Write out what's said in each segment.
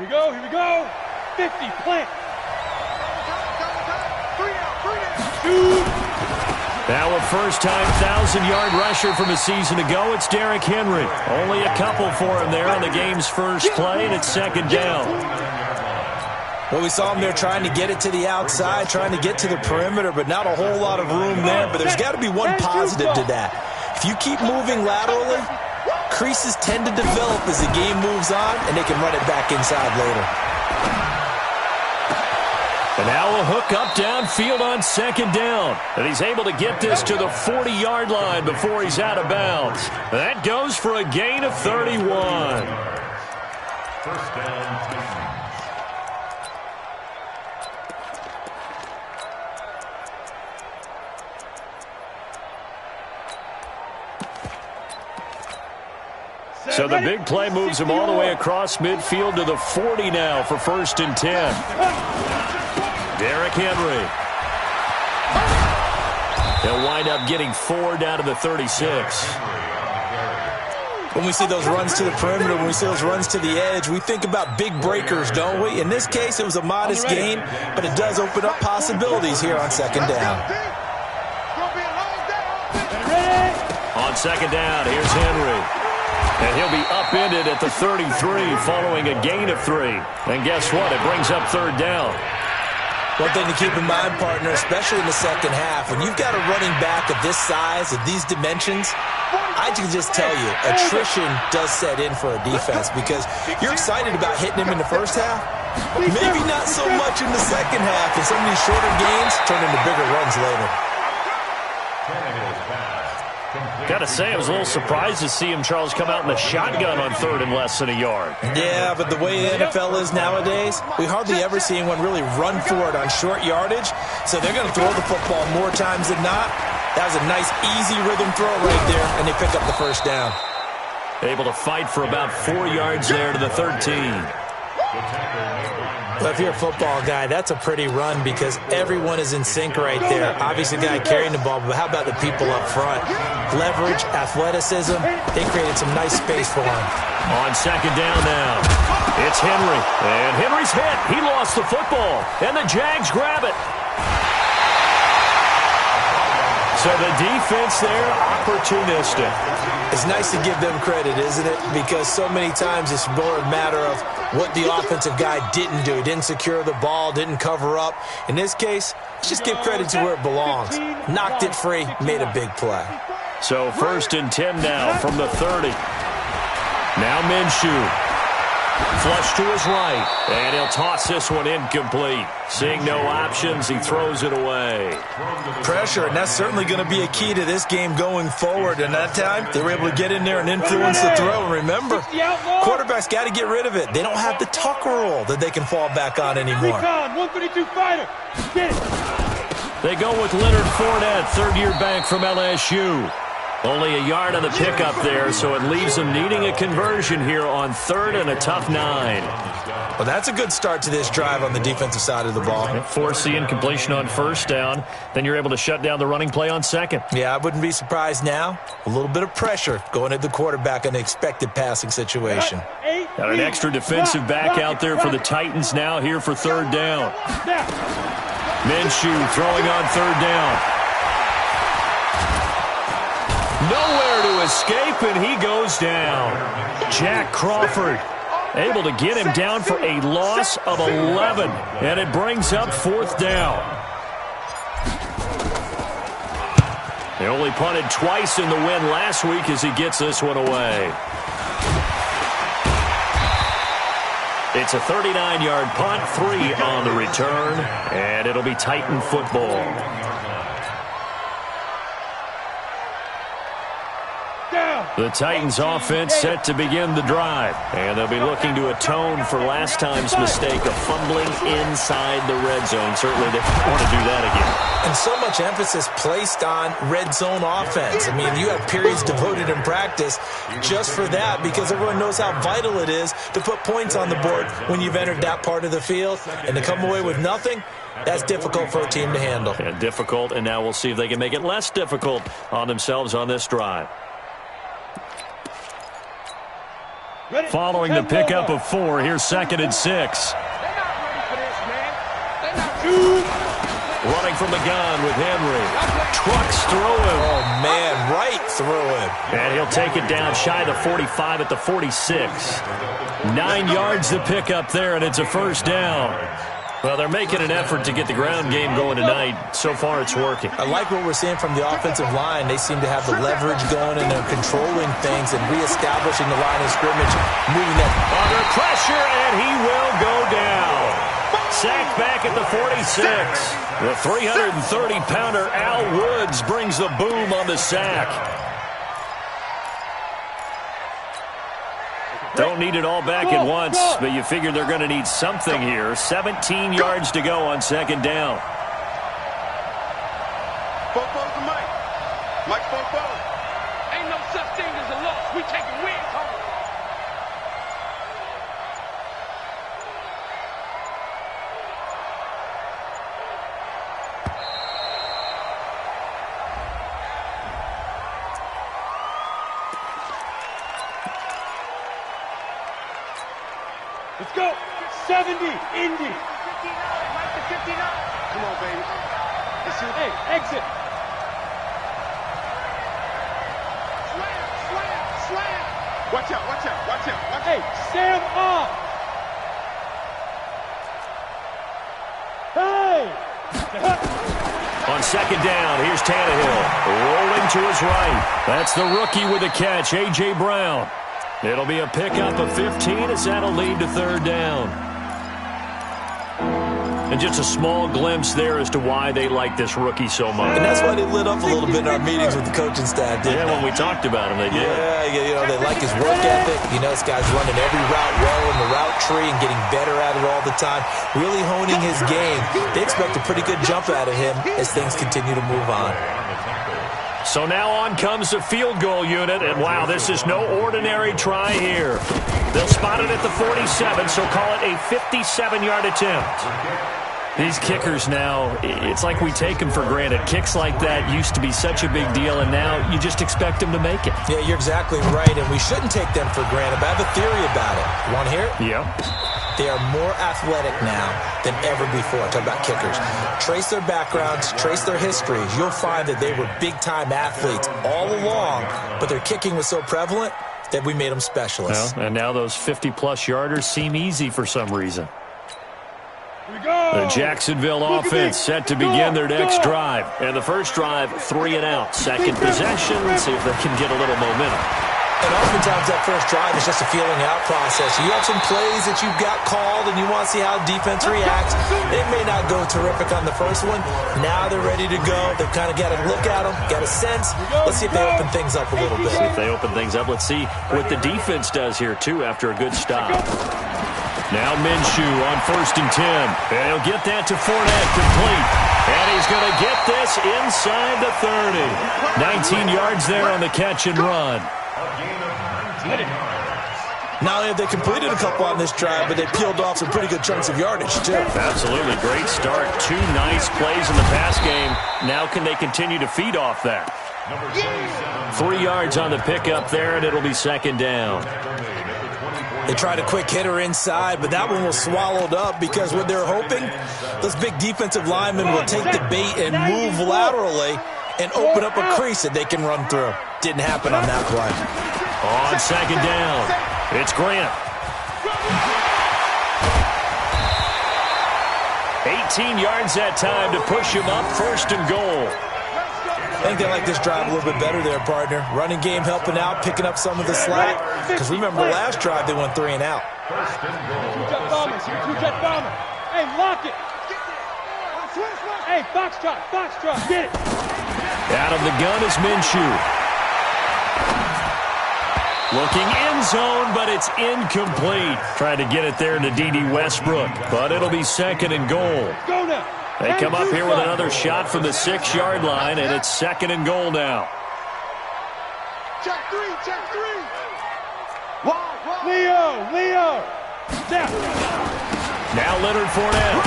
Here we go. 50, plant. Now a first-time 1,000-yard rusher from a season ago, it's Derrick Henry. Only a couple for him there on the game's first play, and it's second down. Well, we saw him there trying to get it to the outside, trying to get to the perimeter, but not a whole lot of room there. But there's got to be one positive to that. If you keep moving laterally, creases tend to develop as the game moves on, and they can run it back inside later. And now a hook up downfield on second down. And he's able to get this to the 40-yard line before he's out of bounds. That goes for a gain of 31. First down. So the big play moves him all the way across midfield to the 40 now for 1st and 10. Derrick Henry. He'll wind up getting 4 down to the 36. When we see those runs to the perimeter, when we see those runs to the edge, we think about big breakers, don't we? In this case, it was a modest gain, but it does open up possibilities here on second down. On second down, here's Henry. And he'll be upended at the 33 following a gain of 3. And guess what? It brings up third down. One thing to keep in mind, partner, especially in the second half, when you've got a running back of this size, of these dimensions, I can just tell you, attrition does set in for a defense because you're excited about hitting him in the first half. Maybe not so much in the second half, and some of these shorter gains turn into bigger runs later. Got to say, I was a little surprised to see him, Charles, come out in the shotgun on third and less than a yard. Yeah, but the way the NFL is nowadays, we hardly ever see anyone really run for it on short yardage. So they're going to throw the football more times than not. That was a nice, easy rhythm throw right there, and they pick up the first down. Able to fight for about 4 yards there to the 13. Well, if you're a football guy, that's a pretty run because everyone is in sync right there. Obviously, the guy carrying the ball, but how about the people up front? Leverage, athleticism, they created some nice space for him. On second down now, it's Henry. And Henry's hit. He lost the football, and the Jags grab it. So the defense there, opportunistic. It's nice to give them credit, isn't it? Because so many times it's more a matter of what the offensive guy didn't do. He didn't secure the ball, didn't cover up. In this case, let's just give credit to where it belongs. Knocked it free, made a big play. So 1st and 10 now from the 30. Now Minshew. Flush to his right, and he'll toss this one incomplete. Seeing no options, he throws it away. Pressure, and that's certainly going to be a key to this game going forward. And that time, they were able to get in there and influence the throw. And remember, quarterbacks got to get rid of it. They don't have the tuck rule that they can fall back on anymore. 132 fighter. Get it. They go with Leonard Fournette, third-year back from LSU. Only a yard on the pickup there, so it leaves them needing a conversion here on third and a tough 9. Well, that's a good start to this drive on the defensive side of the ball. Force the incompletion on first down. Then you're able to shut down the running play on second. Yeah, I wouldn't be surprised now. A little bit of pressure going at the quarterback in the expected passing situation. Got an extra defensive back out there for the Titans now here for third down. Minshew throwing on third down. Nowhere to escape, and he goes down. Jack Crawford able to get him down for a loss of 11, and it brings up 4th down. They only punted twice in the win last week as he gets this one away. It's a 39-yard punt, 3 on the return, and it'll be Titan football. The Titans offense set to begin the drive, and they'll be looking to atone for last time's mistake of fumbling inside the red zone. Certainly they want to do that again. And so much emphasis placed on red zone offense. I mean, you have periods devoted in practice just for that because everyone knows how vital it is to put points on the board when you've entered that part of the field. And to come away with nothing, that's difficult for a team to handle. Yeah, difficult, and now we'll see if they can make it less difficult on themselves on this drive. Following the pickup of 4, here's 2nd and 6. Running from the gun with Henry. Trucks through him. Oh, man, right through him. And he'll take it down shy of the 45 at the 46. 9 yards to pick up there, and it's a first down. Well, they're making an effort to get the ground game going tonight. So far, it's working. I like what we're seeing from the offensive line. They seem to have the leverage going, and they're controlling things and reestablishing the line of scrimmage, moving that. Under pressure, and he will go down. Sacked back at the 46. The 330-pounder Al Woods brings the boom on the sack. Don't need it all back at once, but you figure they're going to need something here. 17 yards to go on 2nd down. Bobo's the mic. Mike Bobo. Ain't no such thing as a loss. We taking wins home. Let's go. 70, Indy. 59, Mike to 59. Come on, baby. Let's see. Hey, exit. Slam. Watch out. Hey, Sam off. Hey. On 2nd down, here's Tannehill. Rolling to his right. That's the rookie with the catch, A.J. Brown. It'll be a pickup of 15 as that'll lead to 3rd down. And just a small glimpse there as to why they like this rookie so much. And that's why they lit up a little bit in our meetings with the coaching staff, didn't they? When we talked about him, they did. Yeah, they like his work ethic. This guy's running every route well in the route tree and getting better at it all the time, really honing his game. They expect a pretty good jump out of him as things continue to move on. So now on comes the field goal unit, and wow, this is no ordinary try here. They'll spot it at the 47, so call it a 57-yard attempt. These kickers now, it's like we take them for granted. Kicks like that used to be such a big deal, and now you just expect them to make it. Yeah, you're exactly right, and we shouldn't take them for granted, but I have a theory about it. You want to hear it? Yeah. They are more athletic now than ever before. Talk about kickers. Trace their backgrounds, trace their histories. You'll find that they were big-time athletes all along, but their kicking was so prevalent that we made them specialists. Well, and now those 50-plus yarders seem easy for some reason. Here we go. The Jacksonville offense set to begin their next drive. And the first drive, 3 and out. Second possession, see if they can get a little momentum. And oftentimes that first drive is just a feeling out process. You have some plays that you've got called and you want to see how defense reacts. It may not go terrific on the first one. Now they're ready to go. They've kind of got a look at them, got a sense. Let's see if they open things up a little bit. If they open things up, let's see what the defense does here, too, after a good stop. Now Minshew on 1st and 10. And he'll get that to Fournette, complete. And he's going to get this inside the 30. 19 yards there on the catch and run. Not only have they completed a couple on this drive, but they peeled off some pretty good chunks of yardage, too. Absolutely. Great start. 2 nice plays in the pass game. Now can they continue to feed off that? 3 yards on the pickup there, and it'll be 2nd down. They tried a quick hitter inside, but that one was swallowed up because what they're hoping, those big defensive linemen will take the bait and move laterally and open up a crease that they can run through. Didn't happen on that play. On 2nd down, it's Grant. 18 yards that time to push him up, 1st and goal. I think they like this drive a little bit better there, partner. Running game helping out, picking up some of the slack. Because remember, last drive they went 3 and out. Two-jet bomber. Hey, lock it. Hey, Foxtrot, get it. Out of the gun is Minshew. Looking end zone, but it's incomplete. Trying to get it there to D.D. Westbrook, but it'll be 2nd and goal. Go now. They come up here with another shot from the 6-yard line, and it's 2nd and goal now. Check 3. Leo. Step. Now Leonard Fournette.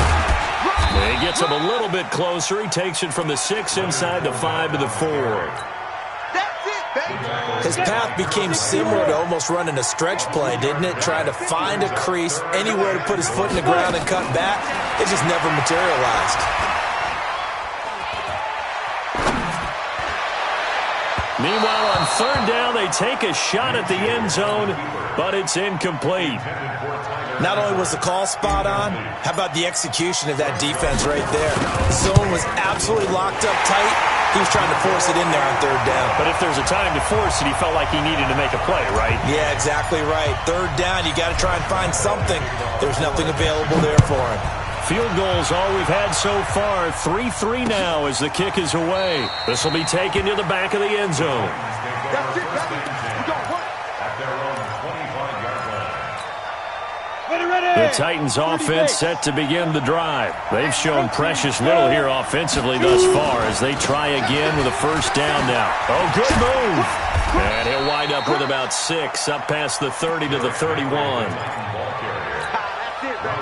He gets him a little bit closer. He takes it from the 6 inside the 5 to the 4. That's it. His path became similar to almost running a stretch play, didn't it? Trying to find a crease, anywhere to put his foot in the ground and cut back. It just never materialized. Meanwhile, on third down, they take a shot at the end zone, but it's incomplete. Not only was the call spot on, how about the execution of that defense right there? The zone was absolutely locked up tight. He was trying to force it in there on third down. But if there's a time to force it, he felt like he needed to make a play, right? Yeah, exactly right. Third down, you got to try and find something. There's nothing available there for him. Field goals all we've had so far. 3-3 now as the kick is away. This will be taken to the back of the end zone. That's it, baby. We're going to work. The Titans offense set to begin the drive. They've shown precious little here offensively thus far as they try again with a first down now. Oh, good move. And he'll wind up with about 6 up past the 30 to the 31.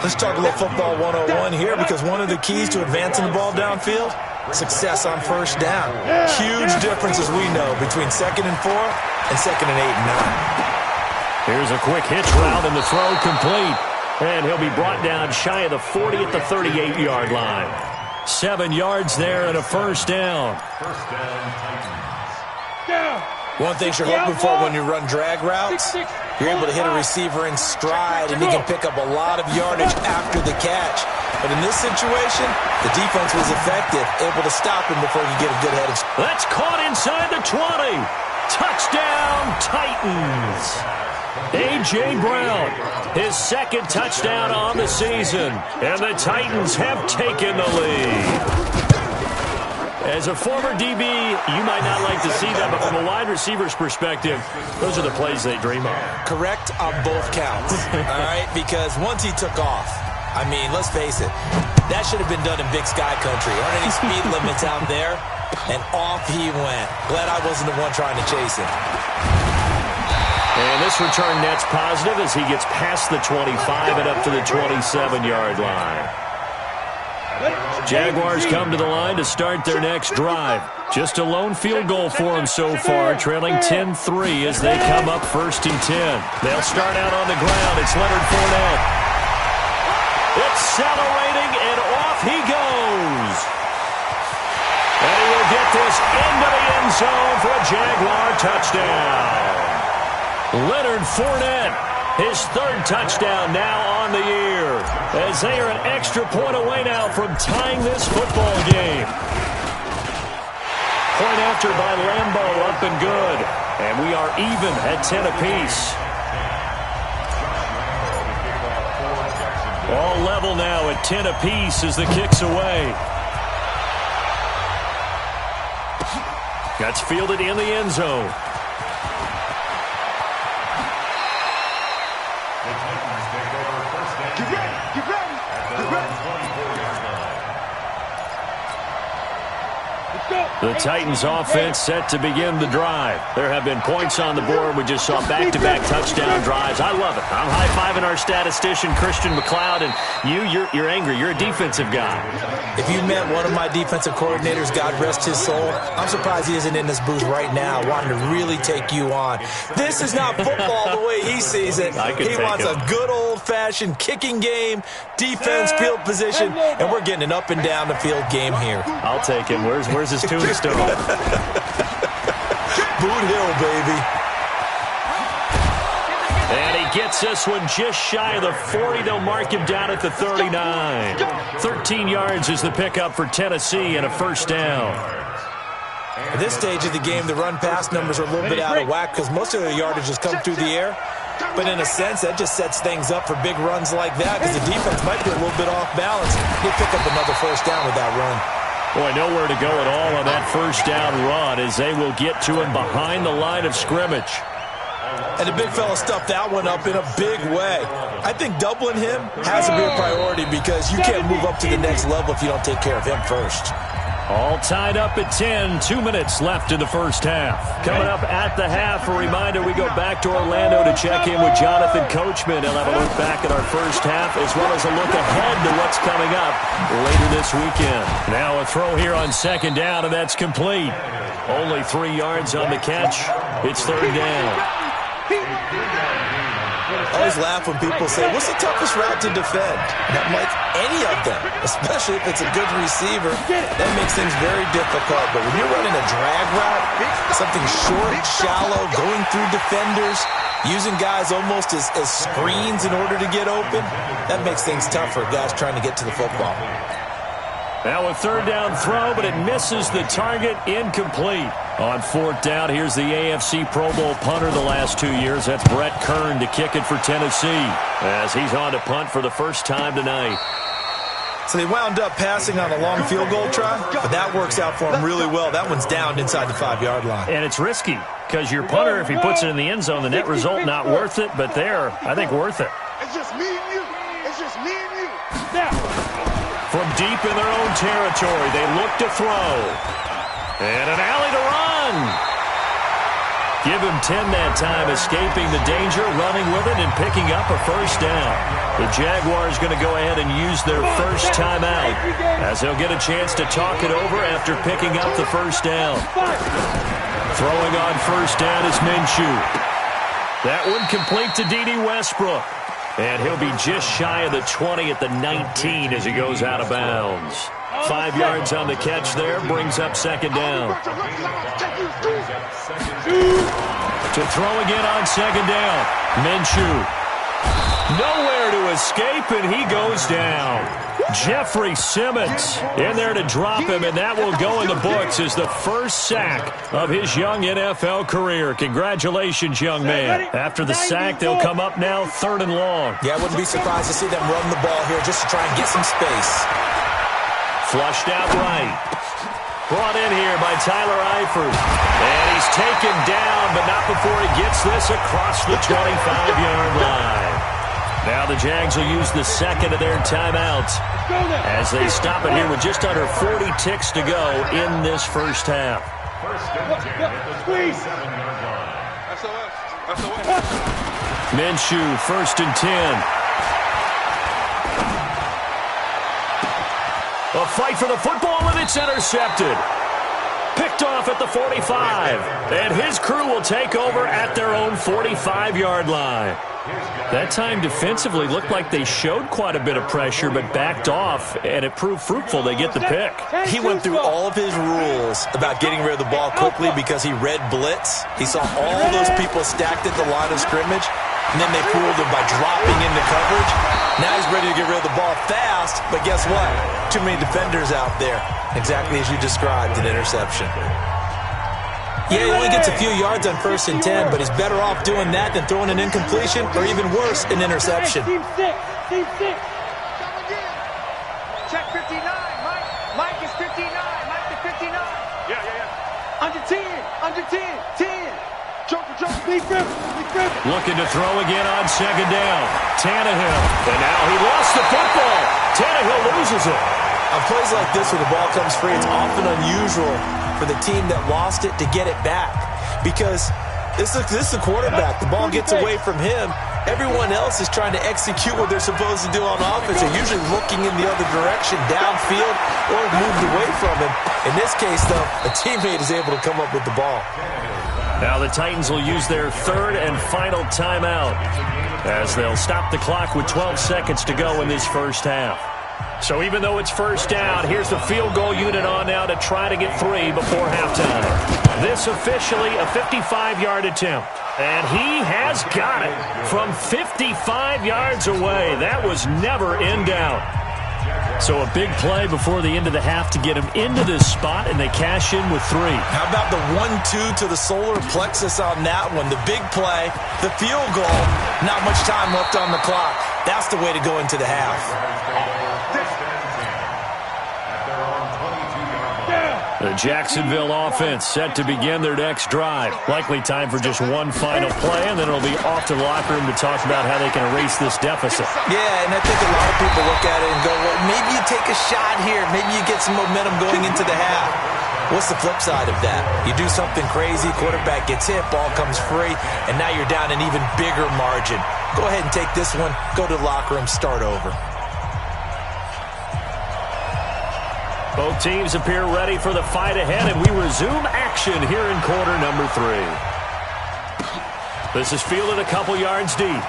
Let's talk a little football 101 here, because one of the keys to advancing the ball downfield, success on first down. Huge difference, as we know, between 2nd and 4 and 2nd and 8 and 9. Here's a quick hitch route and the throw complete. And he'll be brought down shy of the 40 at the 38-yard line. 7 yards there and a first down. One thing you're hoping for when you run drag routes, you're able to hit a receiver in stride and he can pick up a lot of yardage after the catch. But in this situation, the defense was effective, able to stop him before he could get a good head of steam. That's caught inside the 20. Touchdown, Titans. A.J. Brown, his 2nd touchdown on the season, and the Titans have taken the lead. As a former DB, you might not like to see that, but from a wide receiver's perspective, those are the plays they dream of. Correct on both counts, all right? Because once he took off, I mean, let's face it, that should have been done in Big Sky Country. Aren't any speed limits out there? And off he went. Glad I wasn't the one trying to chase him. And this return net's positive as he gets past the 25 and up to the 27-yard line. Jaguars come to the line to start their next drive. Just a lone field goal for them so far, trailing 10-3 as they come up 1st and 10. They'll start out on the ground. It's Leonard Fournette. Accelerating, and off he goes. And he will get this into the end zone for a Jaguar touchdown. Leonard Fournette, his 3rd touchdown now on the year, as they are an extra point away now from tying this football game. Point after by Lambeau, up and good. And we are even at 10 apiece. All level now at 10 apiece as the kick's away. That's fielded in the end zone. The Titans offense set to begin the drive. There have been points on the board. We just saw back-to-back touchdown drives. I love it. I'm high-fiving our statistician, Christian McLeod, and you're angry. You're a defensive guy. If you met one of my defensive coordinators, God rest his soul, I'm surprised he isn't in this booth right now wanting to really take you on. This is not football the way he sees it. He wants a good old-fashioned kicking game, defense, field position, and we're getting an up-and-down the field game here. I'll take him. Where's his tombstone? Boot Hill, baby. And he gets this one just shy of the 40. They'll mark him down at the 39. 13 yards is the pickup for Tennessee and a first down. At this stage of the game, the run-pass numbers are a little bit out of whack because most of their yardage has come through the air. But in a sense, that just sets things up for big runs like that because the defense might be a little bit off balance. They pick up another first down with that run. Boy, nowhere to go at all on that first down run as they will get to him behind the line of scrimmage. And the big fella stuffed that one up in a big way. I think doubling him has to be a priority because you can't move up to the next level if you don't take care of him first. All tied up at 10. 2 minutes left in the first half. Coming up at the half, a reminder we go back to Orlando to check in with Jonathan Coachman. He'll have a look back at our first half as well as a look ahead to what's coming up later this weekend. Now a throw here on second down, and that's complete. Only 3 yards on the catch. It's third down. I always laugh when people say, what's the toughest route to defend? And I'm like, any of them, especially if it's a good receiver. That makes things very difficult. But when you're running a drag route, something short, shallow, going through defenders, using guys almost as screens in order to get open, that makes things tough for guys trying to get to the football. Now a third down throw, but it misses the target, incomplete. On fourth down, here's the AFC Pro Bowl punter the last 2 years. That's Brett Kern to kick it for Tennessee as he's on to punt for the first time tonight. So they wound up passing on a long field goal try, but that works out for them really well. That one's down inside the 5-yard line. And it's risky because your punter, if he puts it in the end zone, the net result not worth it, but there, I think worth it. It's just me and you. It's just me and you. Now. From deep in their own territory, they look to throw. And an alley to run. Give him 10 that time, escaping the danger, running with it, and picking up a first down. The Jaguars going to go ahead and use their first timeout as they'll get a chance to talk it over after picking up the first down. Throwing on first down is Minshew. That one complete to Dede Westbrook. And he'll be just shy of the 20 at the 19 as he goes out of bounds. 5 yards on the catch there, brings up second down. To throw again on second down. Minshew. Nowhere to escape, and he goes down. Jeffrey Simmons in there to drop him, and that will go in the books as the first sack of his young NFL career. Congratulations, young man. After the sack, they'll come up now third and long. Yeah, I wouldn't be surprised to see them run the ball here just to try and get some space. Flushed out right. Brought in here by Tyler Eifert. And he's taken down, but not before he gets this across the 25-yard line. Now the Jags will use the second of their timeouts as they stop it here with just under 40 ticks to go in this first half. Minshew, 1st and 10. A fight for the football, and it's intercepted. Picked off at the 45. And his crew will take over at their own 45-yard line. That time defensively looked like they showed quite a bit of pressure but backed off, and it proved fruitful. They get the pick. He went through all of his rules about getting rid of the ball quickly because he read blitz. He saw all those people stacked at the line of scrimmage, and then they fooled him by dropping into coverage. Now he's ready to get rid of the ball fast, but guess what? Too many defenders out there. Exactly as you described, an interception. Yeah, he only gets a few yards on 1st and 10, but he's better off doing that than throwing an incompletion or even worse, an interception. Team 6. Team 6. Check 59, Mike. Mike is 59. Mike is 59. Yeah. Under 10. Under 10. 10. Joker. Big Griffin. Looking to throw again on second down. Tannehill. And now he lost the football. Tannehill loses it. On plays like this where the ball comes free, it's often unusual for the team that lost it to get it back because this is the quarterback. The ball gets away from him. Everyone else is trying to execute what they're supposed to do on offense. They're usually looking in the other direction, downfield, or moved away from him. In this case, though, a teammate is able to come up with the ball. Now the Titans will use their third and final timeout as they'll stop the clock with 12 seconds to go in this first half. So even though it's first down, here's the field goal unit on now to try to get 3 before halftime. This officially a 55-yard attempt. And he has got it from 55 yards away. That was never in doubt. So a big play before the end of the half to get him into this spot, and they cash in with 3. How about the 1-2 to the solar plexus on that one? The big play, the field goal, not much time left on the clock. That's the way to go into the half. The Jacksonville offense set to begin their next drive. Likely time for just one final play, and then it'll be off to the locker room to talk about how they can erase this deficit. Yeah, and I think a lot of people look at it and go, well, maybe you take a shot here. Maybe you get some momentum going into the half. What's the flip side of that? You do something crazy, quarterback gets hit, ball comes free, and now you're down an even bigger margin. Go ahead and take this one, go to the locker room, start over. Both teams appear ready for the fight ahead, and we resume action here in quarter number 3. This is fielded a couple yards deep.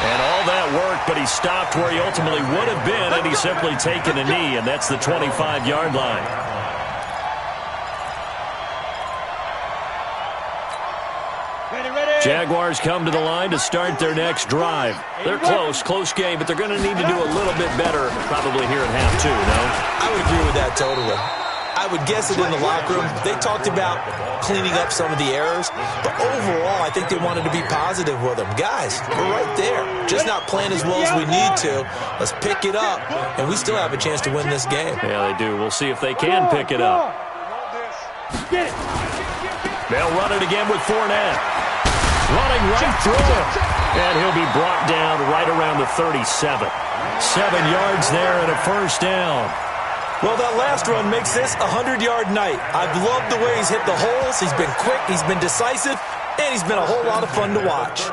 And all that work, but he stopped where he ultimately would have been, and he's simply taken a knee, and that's the 25-yard line. Jaguars come to the line to start their next drive. They're close game, but they're going to need to do a little bit better probably here at half 2, no? I would agree with that totally. I would guess it in the locker room. They talked about cleaning up some of the errors, but overall, I think they wanted to be positive with them. Guys, we're right there. Just not playing as well as we need to. Let's pick it up, and we still have a chance to win this game. Yeah, they do. We'll see if they can pick it up. They'll run it again with Fournette. Running right through him. And he'll be brought down right around the 37. 7 yards there and a first down. Well, that last run makes this a 100-yard night. I've loved the way he's hit the holes. He's been quick, he's been decisive, and he's been a whole lot of fun to watch.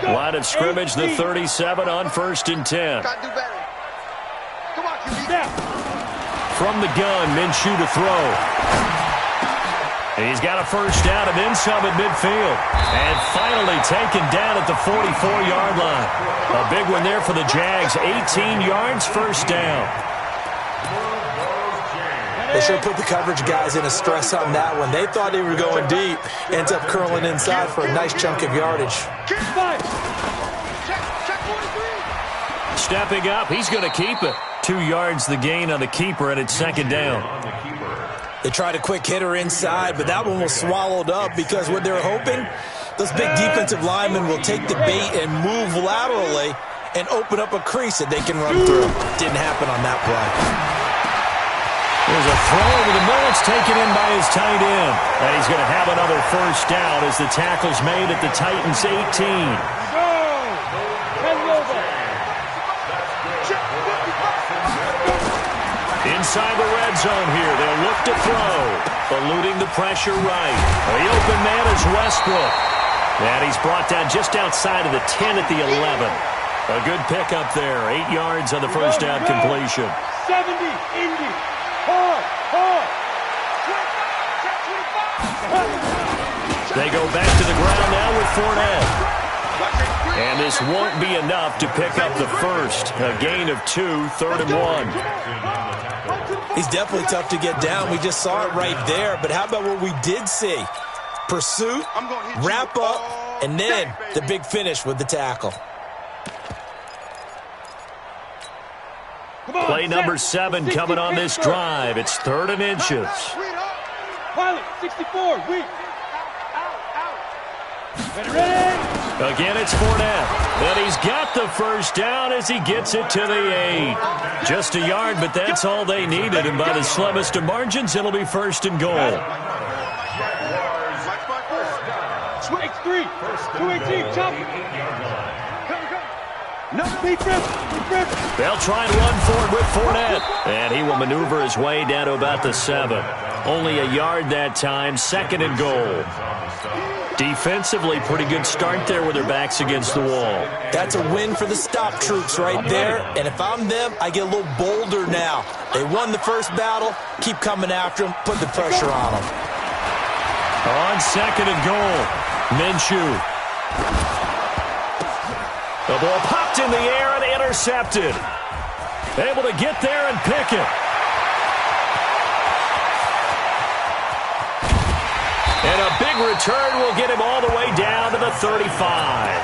Line of scrimmage, the 37 on 1st and 10. From the gun, Minshew to throw. He's got a first down and then some at midfield. And finally taken down at the 44-yard line. A big one there for the Jags. 18 yards, first down. They sure put the coverage guys in a stress on that one. They thought they were going deep. Ends up curling inside for a nice chunk of yardage. Stepping up, he's going to keep it. 2 yards the gain on the keeper, and it's second down. They tried a quick hitter inside, but that one was swallowed up because what they're hoping, those big defensive linemen will take the bait and move laterally and open up a crease that they can run through. Didn't happen on that play. There's a throw over the middle. It's taken in by his tight end. And he's going to have another first down as the tackle's made at the Titans' 18. Inside the red zone here. They'll look to throw. Eluding the pressure right. The open man is Westbrook. And he's brought down just outside of the 10 at the 11. A good pickup there. 8 yards on the first down completion. 70, Indy. Hard. They go back to the ground now with Fournette. And this won't be enough to pick up the first. A gain of 2, 3rd and 1. He's definitely tough to get down. We just saw it right there. But how about what we did see? Pursuit, wrap up, and then the big finish with the tackle. Play number 7 coming on this drive. It's 3rd and inches. Pilot, 64, weak. Ready? Again, it's Fournette. And he's got the first down as he gets it to the 8. Just a yard, but that's all they needed. And by the slimmest of margins, it'll be 1st and goal. X3, 218, chop. They'll try and run forward with Fournette. And he will maneuver his way down to about the 7. Only a yard that time, 2nd and goal. Defensively, pretty good start there with their backs against the wall. That's a win for the stop troops right there. And if I'm them, I get a little bolder now. They won the first battle. Keep coming after them. Put the pressure on them. On 2nd and goal, Minshew. The ball popped in the air and intercepted. Able to get there and pick it. And a big return will get him all the way down to the 35.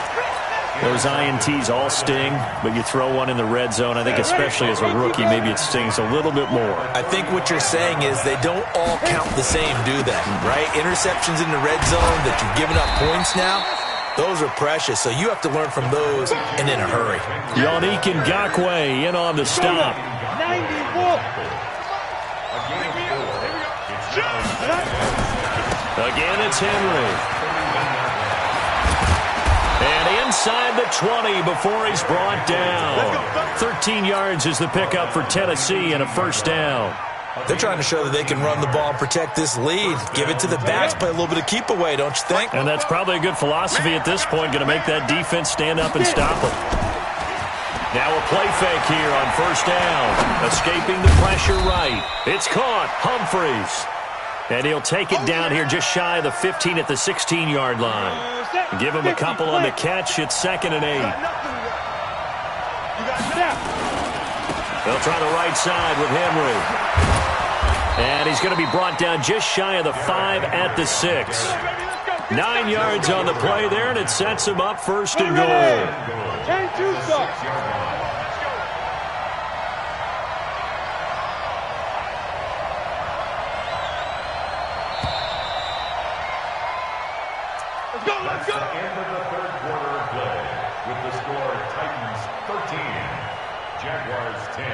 Those INTs all sting, but you throw one in the red zone, I think especially as a rookie, maybe it stings a little bit more. I think what you're saying is they don't all count the same, do they? Right? Interceptions in the red zone that you've given up points now, those are precious, so you have to learn from those and in a hurry. Yannick Ngakoue in on the stop. 91. Again, it's Henry. And inside the 20 before he's brought down. 13 yards is the pickup for Tennessee and a first down. They're trying to show that they can run the ball and protect this lead. Give it to the backs, play a little bit of keep away, don't you think? And that's probably a good philosophy at this point, going to make that defense stand up and stop it. Now a play fake here on first down. Escaping the pressure right. It's caught. Humphries. And he'll take it down here just shy of the 15 at the 16-yard line. Give him a couple on the catch. It's 2nd and 8. They'll try the right side with Henry. And he's going to be brought down just shy of the 5 at the 6. 9 yards on the play there, and it sets him up 1st and goal. 10-2 sucks. Let's go. End of the third quarter of play with the score Titans 13, Jaguars 10.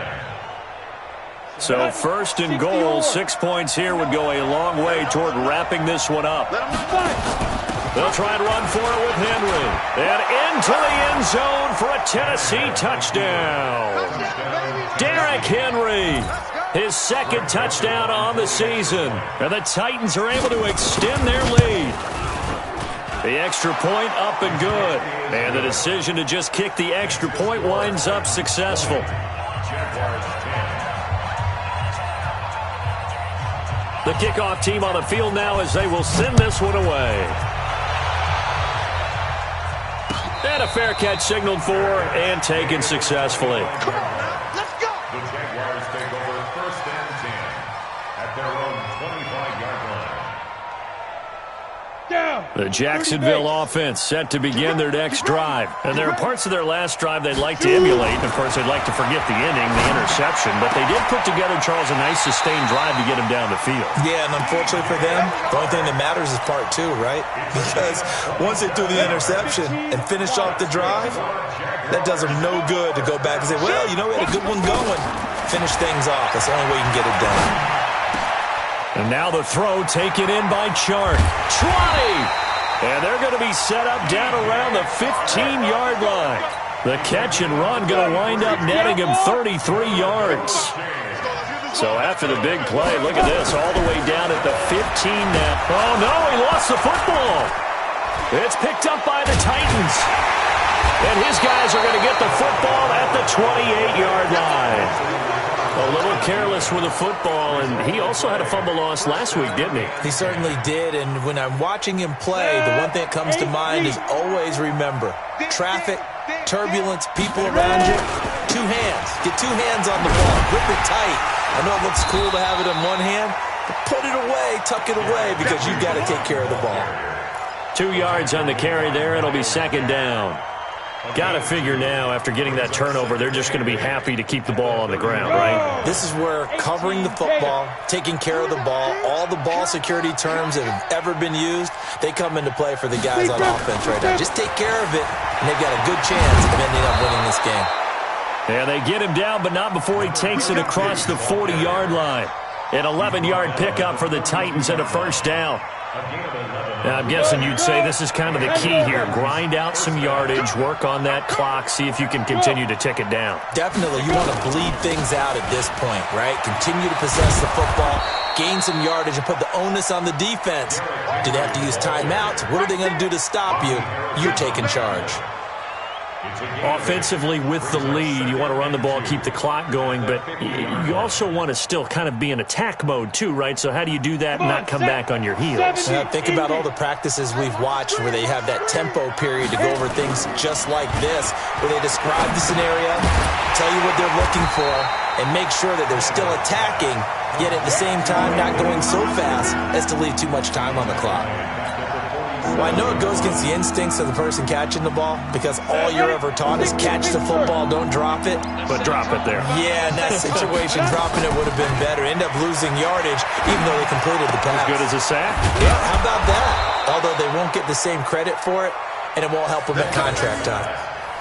So 1st and goal, 6 points here would go a long way toward wrapping this one up. They'll try and run for it with Henry. And into the end zone for a Tennessee touchdown. Derrick Henry, his 2nd touchdown on the season. And the Titans are able to extend their lead. The extra point up and good. And the decision to just kick the extra point winds up successful. The kickoff team on the field now as they will send this one away. And a fair catch signaled for and taken successfully. Come on, let's go. The Jaguars take over 1st and 10 at their own 25-yard line. The Jacksonville offense set to begin their next drive. And there are parts of their last drive they'd like to emulate. And, of course, they'd like to forget the inning, the interception. But they did put together, Charles, a nice sustained drive to get him down the field. Yeah, and unfortunately for them, the only thing that matters is part 2, right? Because once they threw the interception and finished off the drive, that does them no good to go back and say, well, you know, we had a good one going. Finish things off. That's the only way you can get it done. And now the throw taken in by Chark. 20! And they're going to be set up down around the 15-yard line. The catch and run going to wind up netting him 33 yards. So after the big play, look at this, all the way down at the 15 now. Oh, no, he lost the football. It's picked up by the Titans. And his guys are going to get the football at the 28-yard line. A little careless with the football, and he also had a fumble loss last week, didn't he? He certainly did, and when I'm watching him play, the one thing that comes to mind is always remember, traffic, turbulence, people around you, 2 hands. Get 2 hands on the ball. Grip it tight. I know it looks cool to have it in one hand, but put it away, tuck it away, because you've got to take care of the ball. 2 yards on the carry there. It'll be 2nd down. Got to figure now, after getting that turnover, they're just going to be happy to keep the ball on the ground, right? This is where covering the football, taking care of the ball, all the ball security terms that have ever been used, they come into play for the guys on offense right now. Just take care of it, and they've got a good chance of ending up winning this game. Yeah, they get him down, but not before he takes it across the 40-yard line. An 11-yard pickup for the Titans and a first down. Now, I'm guessing you'd say this is kind of the key here. Grind out some yardage, work on that clock, see if you can continue to tick it down. Definitely. You want to bleed things out at this point, right? Continue to possess the football, gain some yardage, and put the onus on the defense. Do they have to use timeouts? What are they going to do to stop you? You're taking charge. Offensively with the lead, you want to run the ball, keep the clock going, but you also want to still kind of be in attack mode too, right? So how do you do that and not come back on your heels? Think about all the practices we've watched where they have that tempo period to go over things just like this, where they describe the scenario, tell you what they're looking for, and make sure that they're still attacking, yet at the same time not going so fast as to leave too much time on the clock. Well, I know it goes against the instincts of the person catching the ball because all you're ever taught is catch the football, don't drop it. But drop it there. Yeah, in that situation, dropping it would have been better. End up losing yardage even though they completed the pass. As good as a sack? Yeah, how about that? Although they won't get the same credit for it, and it won't help them at contract time.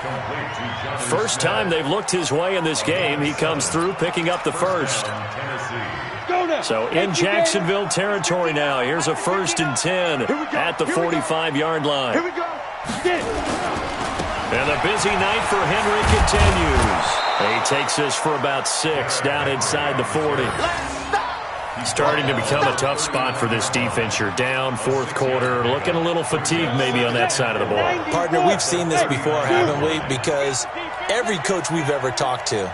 Complete to Johnny First Smith. time they've looked his way in this game. He comes through picking up the first. Tennessee. Go now. So in Jacksonville territory now. Here's a 1st and 10 at the 45-yard line. Here we go. Get it. And the busy night for Henry continues. He takes this for about 6 down inside the 40. Starting to become a tough spot for this defense. You're down 4th quarter, looking a little fatigued maybe on that side of the ball. Partner, we've seen this before, haven't we? Because every coach we've ever talked to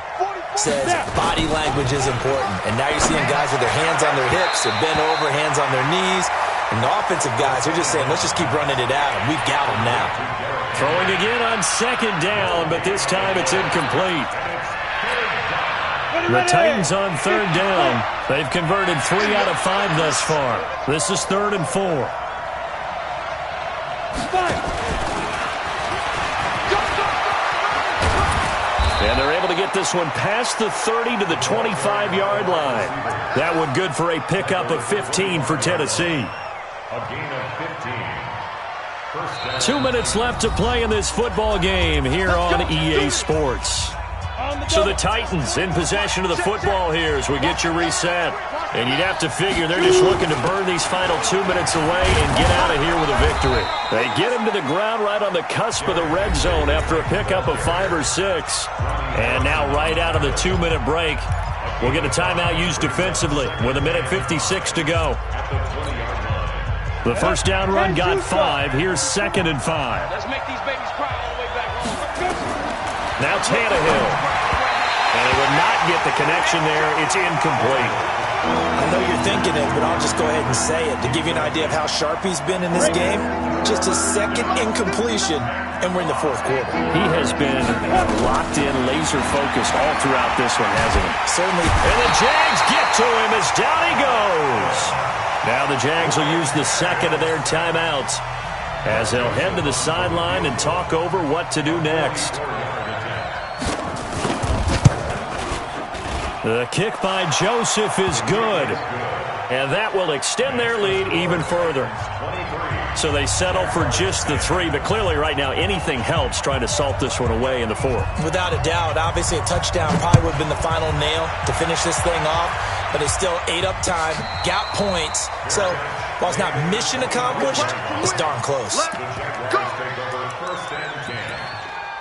says body language is important. And now you're seeing guys with their hands on their hips, they're bent over, hands on their knees. And the offensive guys are just saying, let's just keep running it out. And we've got them now. Throwing again on 2nd down, but this time it's incomplete. The Titans on 3rd down. They've converted 3 out of 5 thus far. This is 3rd and 4. And they're able to get this one past the 30 to the 25-yard line. That one good for a pickup of 15 for Tennessee. A gain of 15. First down. 2 minutes left to play in this football game here on EA Sports. So the Titans in possession of the football here as we get you reset. And you'd have to figure they're just looking to burn these final 2 minutes away and get out of here with a victory. They get him to the ground right on the cusp of the red zone after a pickup of 5 or 6. And now right out of the 2-minute break, we'll get a timeout used defensively with 1:56 to go. The first down run got 5. Here's 2nd and 5. Let's make these babies cry all the way back home. Now Tannehill. And he will not get the connection there. It's incomplete. I know you're thinking it, but I'll just go ahead and say it. To give you an idea of how sharp he's been in this game, just his 2nd incompletion, and we're in the 4th quarter. He has been locked in, laser-focused all throughout this one, hasn't he? Certainly. And the Jags get to him as down he goes. Now the Jags will use the 2nd of their timeouts as they'll head to the sideline and talk over what to do next. The kick by Joseph is good. And that will extend their lead even further. So they settle for just the 3, but clearly right now anything helps trying to salt this one away in the 4th. Without a doubt, obviously a touchdown probably would have been the final nail to finish this thing off, but they still ate up time, got points. So while it's not mission accomplished, it's darn close. The Jaguars take over 1st and 10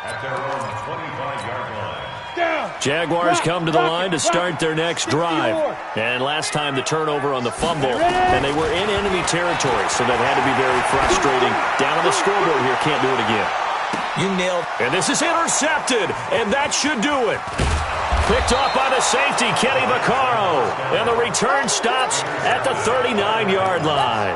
at their own 25-yard line. Jaguars come to the line to start their next drive. And last time the turnover on the fumble, and they were in enemy territory, so that had to be very frustrating. Down on the scoreboard here, can't do it again. You nailed. And this is intercepted, and that should do it. Picked off by the safety, Kenny Vaccaro. And the return stops at the 39-yard line.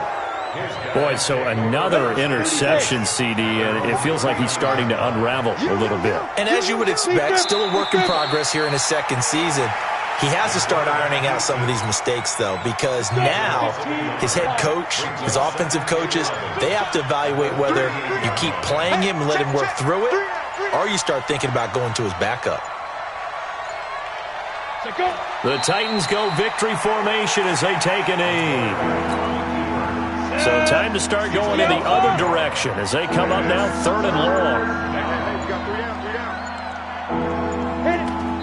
Boy, so another interception, CD, and it feels like he's starting to unravel a little bit. And as you would expect, still a work in progress here in his 2nd season. He has to start ironing out some of these mistakes, though, because now his head coach, his offensive coaches, they have to evaluate whether you keep playing him and let him work through it, or you start thinking about going to his backup. The Titans go victory formation as they take a knee. So time to start going in the other direction as they come up now 3rd and long.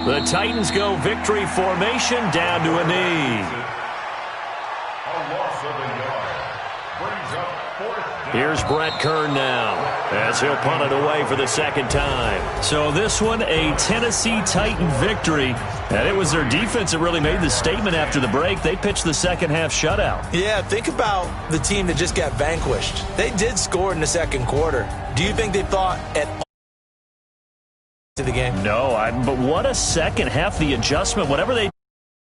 The Titans go victory formation down to a knee. A loss of a yard. Brings up 4th down. Here's Brett Kern now as he'll punt it away for the 2nd time. So this one, a Tennessee Titan victory. And it was their defense that really made the statement after the break. They pitched the 2nd half shutout. Yeah, think about the team that just got vanquished. They did score in the 2nd quarter. Do you think they thought at all to the game? No, but what a 2nd half, the adjustment, whatever they